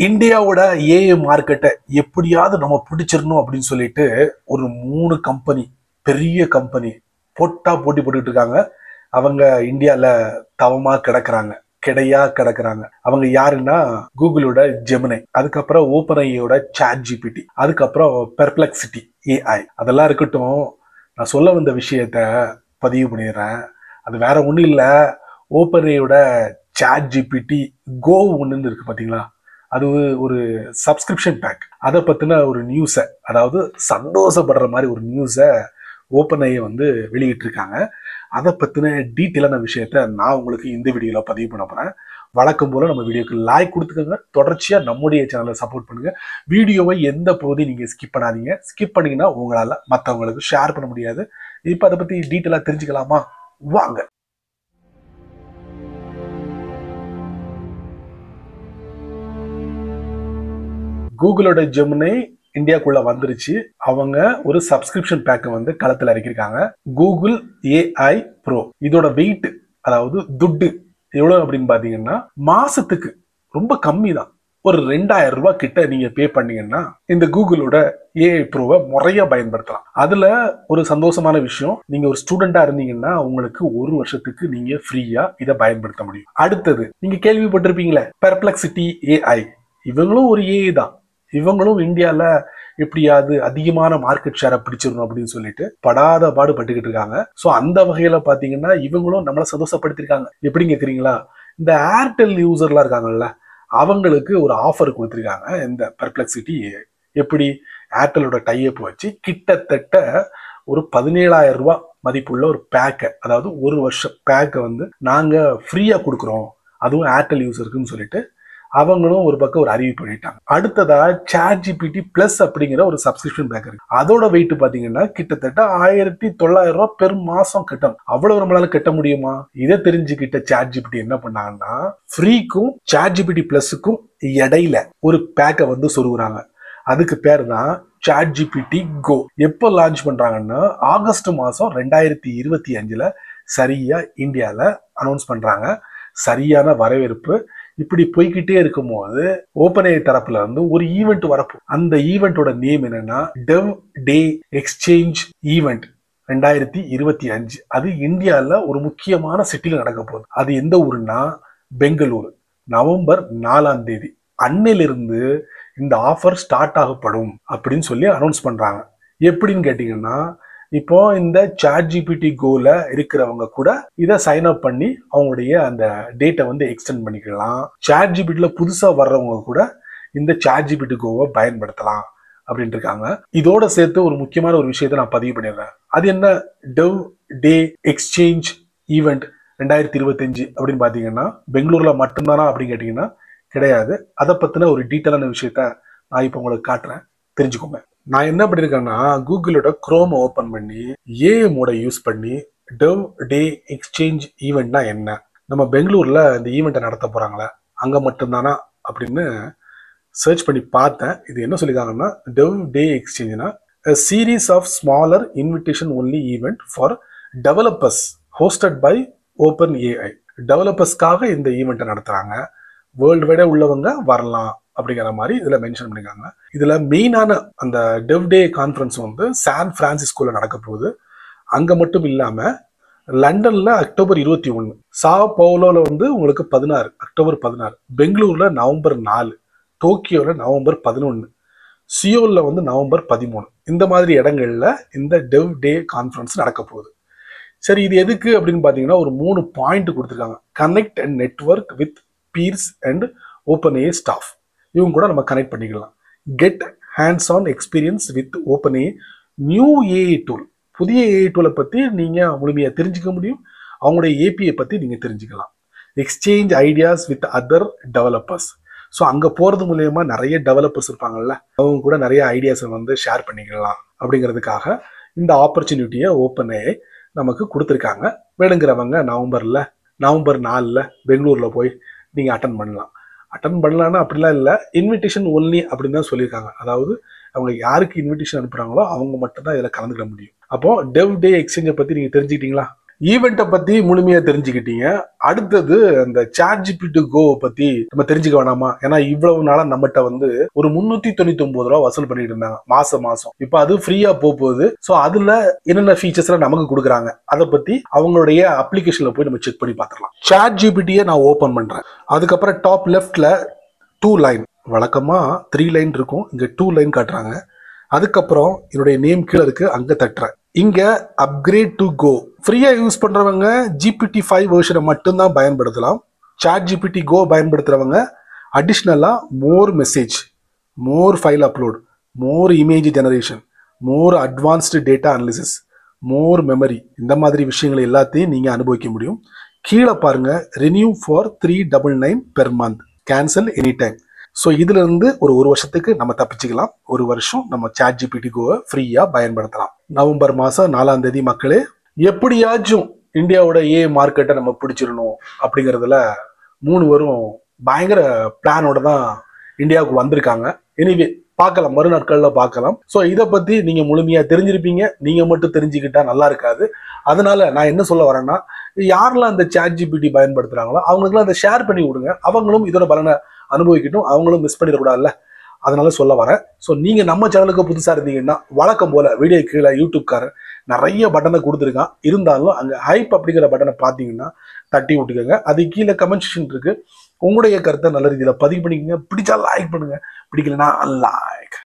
இந்தியாவோட ஏஐ மார்க்கெட்டை எப்படியாவது நம்ம பிடிச்சிடணும் அப்படின்னு சொல்லிட்டு ஒரு 3 கம்பெனி, பெரிய கம்பெனி போட்டி போட்டுக்கிட்டு இருக்காங்க. அவங்க இந்தியால தவமா கிடக்குறாங்க, கிடையா கிடக்குறாங்க. அவங்க யாருன்னா கூகுளோட ஜெமினை, அதுக்கப்புறம் ஓப்பன்ஐயோட சாட் ஜிபிடி, அதுக்கப்புறம் பெர்ப்ளெக்சிட்டி ஏஐ. அதெல்லாம் இருக்கட்டும், நான் சொல்ல வந்த விஷயத்த பதிவு பண்ணிடுறேன். அது வேற ஒன்றும் இல்லை. ஓப்பன்ஐயோட சாட் ஜிபிடி கோ ஒன்றுன்னு இருக்கு பார்த்தீங்களா, அது ஒரு சப்ஸ்கிரிப்ஷன் பேக். அதை பற்றின ஒரு நியூஸை, அதாவது சந்தோஷப்படுற மாதிரி ஒரு நியூஸை ஓப்பன்ஐயை வெளியிட்டிருக்காங்க. அதை பற்றின டீட்டெயிலான விஷயத்த நான் உங்களுக்கு இந்த வீடியோவில் பதிவு பண்ண போகிறேன். வழக்கம் போல் நம்ம வீடியோக்கு லைக் கொடுத்துக்கோங்க. தொடர்ச்சியாக நம்முடைய சேனலை சப்போர்ட் பண்ணுங்கள். வீடியோவை எந்த பகுதி நீங்கள் ஸ்கிப் பண்ணாதீங்க. ஸ்கிப் பண்ணிங்கன்னா உங்களால் மற்றவங்களுக்கு ஷேர் பண்ண முடியாது. இப்போ அதை பற்றி டீட்டெயிலாக தெரிஞ்சுக்கலாமா? வாங்க. கூகுளோட ஜெமினை இந்தியாக்குள்ள வந்துருச்சு. அவங்க ஒரு சப்ஸ்கிரிப்ஷன் பேக்கை களத்தில் இறக்கிருக்காங்க. Google AI Pro. இதோட வெயிட், அதாவது துட்டு எவ்வளவு அப்படின்னு பாத்தீங்கன்னா மாசத்துக்கு ரொம்ப கம்மி தான். ஒரு 2000 ரூபாய் கிட்ட நீங்க பே பண்ணீங்கன்னா இந்த கூகுளோட ஏஐ ப்ரோவை முறையா பயன்படுத்தலாம். அதுல ஒரு சந்தோஷமான விஷயம், நீங்க ஒரு ஸ்டூடெண்டா இருந்தீங்கன்னா உங்களுக்கு 1 வருஷத்துக்கு நீங்க ஃப்ரீயா இதை பயன்படுத்த முடியும். அடுத்தது, நீங்க கேள்விப்பட்டிருப்பீங்களே பெர்ப்ளெக்சிட்டி ஏஐ. இவங்களும் ஒரு ஏஐ தான். இவங்களும் இந்தியால எப்படியாவது அதிகமான மார்க்கெட் ஷேரை பிடிச்சிடணும் அப்படின்னு சொல்லிட்டு படாத பாடு பட்டுக்கிட்டு இருக்காங்க. ஸோ அந்த வகையில பாத்தீங்கன்னா இவங்களும் நம்மளை சந்தோஷப்படுத்திருக்காங்க. எப்படி கேக்குறீங்களா? இந்த ஏர்டெல் யூசர்லாம் இருக்காங்கல்ல, அவங்களுக்கு ஒரு ஆஃபர் கொடுத்துருக்காங்க இந்த பெர்ப்ளெக்சிட்டி. எப்படி? ஏர்டெலோட டைப் வச்சு கிட்டத்தட்ட ஒரு 17,000 ரூபாய் மதிப்புள்ள ஒரு பேக்கை, அதாவது 1 வருஷம் பேக்கை நாங்க ஃப்ரீயா கொடுக்குறோம், அதுவும் ஏர்டெல் யூசருக்குன்னு சொல்லிட்டு அவங்களும் ஒரு பக்கம் ஒரு அறிவிப்பு பண்ணிட்டாங்க. அடுத்ததா சாட் ஜிபிடி பிளஸ் அப்படிங்கிற ஒரு சப்ஸ்கிரிப்ஷன் பேக் இருக்கு. அதோட வெயிட் பாத்தீங்கன்னா கிட்டத்தட்ட 1900 ரூபாய் பெர் மாசம் கட்டணும். அவ்வளவு நம்மளால கட்ட முடியுமா? இதை தெரிஞ்சுக்கிட்ட சாட் ஜிபிடி என்ன பண்ணாங்கன்னா ஃப்ரீக்கும் சாட் ஜிபிடி பிளஸுக்கும் இடையில ஒரு பேக்கை சொருகுறாங்க. அதுக்கு பேர் தான் சாட் ஜிபிடி கோ. எப்போ லான்ச் பண்றாங்கன்னா ஆகஸ்ட் மாசம் 2025 சரியா இந்தியால அனௌன்ஸ் பண்றாங்க. சரியான வரவேற்பு. இப்படி போய்கிட்டே இருக்கும்போது ஓப்பன்ஐ தரப்புல ஒரு ஈவெண்ட் வரப்போ, அந்த ஈவெண்டோட நேம் என்னன்னா டெவ் டே எக்ஸ்சேஞ்ச் ஈவெண்ட் 2025. அது இந்தியால ஒரு முக்கியமான சிட்டில நடக்க போகுது. அது எந்த ஊருன்னா பெங்களூரு. நவம்பர் 4ஆம் தேதி அன்னையிலிருந்து இந்த ஆஃபர் ஸ்டார்ட் ஆகப்படும் அப்படின்னு சொல்லி அனௌன்ஸ் பண்றாங்க. எப்படின்னு கேட்டீங்கன்னா, இப்போ இந்த சாட் ஜிபிடி கோல இருக்கிறவங்க கூட இதை சைன் அப் பண்ணி அவங்களுடைய அந்த டேட்டை எக்ஸ்டெண்ட் பண்ணிக்கலாம். சாட் ஜிபிடில புதுசா வர்றவங்க கூட இந்த சாட் ஜிபிடி கோவை பயன்படுத்தலாம் அப்படின்ட்டு இருக்காங்க. இதோட சேர்த்து ஒரு முக்கியமான ஒரு விஷயத்தை நான் பதிவு பண்ணிடுறேன். அது என்ன? டெவ் டே எக்ஸ்சேஞ்ச் ஈவெண்ட் 2025 அப்படின்னு பாத்தீங்கன்னா பெங்களூர்ல மட்டும்தானா அப்படின்னு கேட்டீங்கன்னா கிடையாது. அதை பத்தின ஒரு டீட்டெயிலான விஷயத்த நான் இப்போ உங்களுக்கு காட்டுறேன், தெரிஞ்சுக்கோங்க. நான் என்ன பண்ணிருக்கேன்னா கூகுளோட குரோம் ஓபன் பண்ணி ஏஐ மோட யூஸ் பண்ணி டெவ் டே எக்ஸ்சேஞ்ச் ஈவெண்ட்னா என்ன, நம்ம பெங்களூர்ல இந்த ஈவெண்ட்டை நடத்த போறாங்களே அங்க மட்டும்தானா அப்படின்னு சர்ச் பண்ணி பார்த்தேன். இது என்ன சொல்லியிருக்காங்கன்னா டெவ் டே எக்ஸ்சேஞ்ச்னா a series of smaller invitation only event for developers hosted by OpenAI. டெவலப்பர்ஸ்க்காக இந்த ஈவெண்ட்டை நடத்துறாங்க. வேர்ல்டு வைடா உள்ளவங்க வரலாம் அப்படிங்கிற மாதிரி இதுல மென்ஷன் பண்ணிருக்காங்க. இதுல மெயினான அந்த டெவ் டே கான்ஃபரன்ஸ் சான் பிரான்சிஸ்கோல நடக்க போகுது. அங்க மட்டும் இல்லாம லண்டன்ல அக்டோபர் 21, சாவோ பவுலோல உங்களுக்கு 16 அக்டோபர் 16, பெங்களூர்ல நவம்பர் 4, டோக்கியோல நவம்பர் 11, சியோல்ல நவம்பர் 13. இந்த மாதிரி இடங்கள்ல இந்த டெவ் டே கான்ஃபரன்ஸ் நடக்க போகுது. சரி, இது எதுக்கு அப்படின்னு பாத்தீங்கன்னா ஒரு 3 பாயிண்ட் கொடுத்துருக்காங்க. Connect and network with peers and OpenAI staff. இவங்க கூட நம்ம கனெக்ட் பண்ணிக்கலாம். Get hands on experience with OpenAI new AI tool. புதிய ஏஐ டூலை பத்தி நீங்க முழுமையா தெரிஞ்சுக்க முடியும். அவங்களுடைய ஏபிஐ பத்தி நீங்க தெரிஞ்சுக்கலாம். Exchange ideas with other developers. So அங்க போறது மூலயமா நிறைய டெவலப்பர்ஸ் இருப்பாங்கல்ல, அவங்க கூட நிறைய ஐடியாஸை ஷேர் பண்ணிக்கலாம். அப்படிங்கிறதுக்காக இந்த ஆப்பர்ச்சுனிட்டியை ஓப்பன்ஏஐ நமக்கு கொடுத்துருக்காங்க. வேணுங்கிறவங்க நவம்பர் 4 பெங்களூர்ல போய் நீங்க அட்டன் பண்ணலாம். அட்டன் பண்ணலான்னா அப்படிலாம் இல்லை, இன்விடேஷன் ஒன்லி அப்படின்னு தான் சொல்லியிருக்காங்க. அதாவது அவங்க யாருக்கு இன்விடேஷன் அனுப்புறாங்களோ அவங்க மட்டும் தான் இதில் கலந்துக்க முடியும். அப்போ டெவ் டே எக்ஸ்சேஞ்சை பத்தி நீங்க தெரிஞ்சுக்கிட்டீங்களா? ஈவெண்ட்டை பத்தி முழுமையா தெரிஞ்சுக்கிட்டீங்க. அடுத்தது அந்த ChatGPT Go பத்தி நம்ம தெரிஞ்சுக்க வேணாமா? ஏன்னா இவ்வளவு நாளா நம்மகிட்ட வந்து ஒரு 399 ரூபா வசூல் பண்ணிட்டு இருந்தாங்க மாசம். இப்ப அது ஃப்ரீயா போகுது. ஸோ அதுல என்னென்ன ஃபீச்சர்ஸ் எல்லாம் நமக்கு கொடுக்குறாங்க அதை பத்தி அவங்களுடைய அப்ளிகேஷன்ல போய் நம்ம செக் பண்ணி பார்த்துக்கலாம். ChatGPT-யை நான் ஓபன் பண்றேன். அதுக்கப்புறம் டாப் லெஃப்ட்ல 2 லைன், வழக்கமா 3 லைன் இருக்கும், இங்க 2 லைன் காட்டுறாங்க. அதுக்கப்புறம் என்னுடைய நேம் கீழே இருக்கு, அங்க தட்டுறேன். இங்க அப்கிரேட் டு கோ. ஃப்ரீயா யூஸ் பண்றவங்க GPT-5 வெர்ஷனை மட்டும்தான் பயன்படுத்தலாம். ChatGPT Go பயன்படுத்துறவங்க அடிஷ்னலா more message, more file upload, more image generation, more advanced data analysis, more memory, இந்த மாதிரி விஷயங்கள் எல்லாத்தையும் நீங்க அனுபவிக்க முடியும். கீழே பாருங்க, renew for 399 per month, cancel any time. So இதுல இருந்து ஒரு வருஷத்துக்கு நம்ம தப்பிச்சுக்கலாம். ஒரு வருஷம் நம்ம ChatGPT Go-வை ஃப்ரீயா பயன்படுத்தலாம். நவம்பர் மாசம் 4ஆம் தேதி மக்களே, எப்படியாச்சும் இந்தியாவோட மார்க்கெட்டை நம்ம பிடிச்சிடணும் அப்படிங்கிறதுல 3 பேரும் பயங்கர பிளானோட தான் இந்தியாவுக்கு வந்திருக்காங்க. எனிவே பார்க்கலாம், மறுநாட்கள்ல பார்க்கலாம். ஸோ இதை பத்தி நீங்க முழுமையா தெரிஞ்சிருப்பீங்க. நீங்க மட்டும் தெரிஞ்சுக்கிட்டா நல்லா இருக்காது. அதனால நான் என்ன சொல்ல வரேன்னா, யாரெல்லாம் அந்த ChatGPT பயன்படுத்துறாங்களோ அவங்களுக்குலாம் அதை ஷேர் பண்ணி விடுங்க. அவங்களும் இதோட பலனை அனுபவிக்கட்டும், அவங்களும் மிஸ் பண்ணிடக்கூடாதுல்ல, அதனால சொல்ல வரேன். ஸோ நீங்க நம்ம சேனலுக்கு புதுசா இருந்தீங்கன்னா வழக்கம் போல வீடியோ கீழே யூடியூப்காரன் நிறைய பட்டனை கொடுத்துருக்கான். இருந்தாலும் அங்க ஹைப் அப்படிங்கிற பட்டனை பார்த்தீங்கன்னா தட்டி விட்டுக்கோங்க. அது கீழே கமெண்ட் செக்ஷன் இருக்கு. உங்களுடைய கருத்தை நல்ல ரீதியில பதிவு பண்ணிக்கோங்க. பிடிச்சா லைக் பண்ணுங்க, பிடிக்கலன்னா லைக்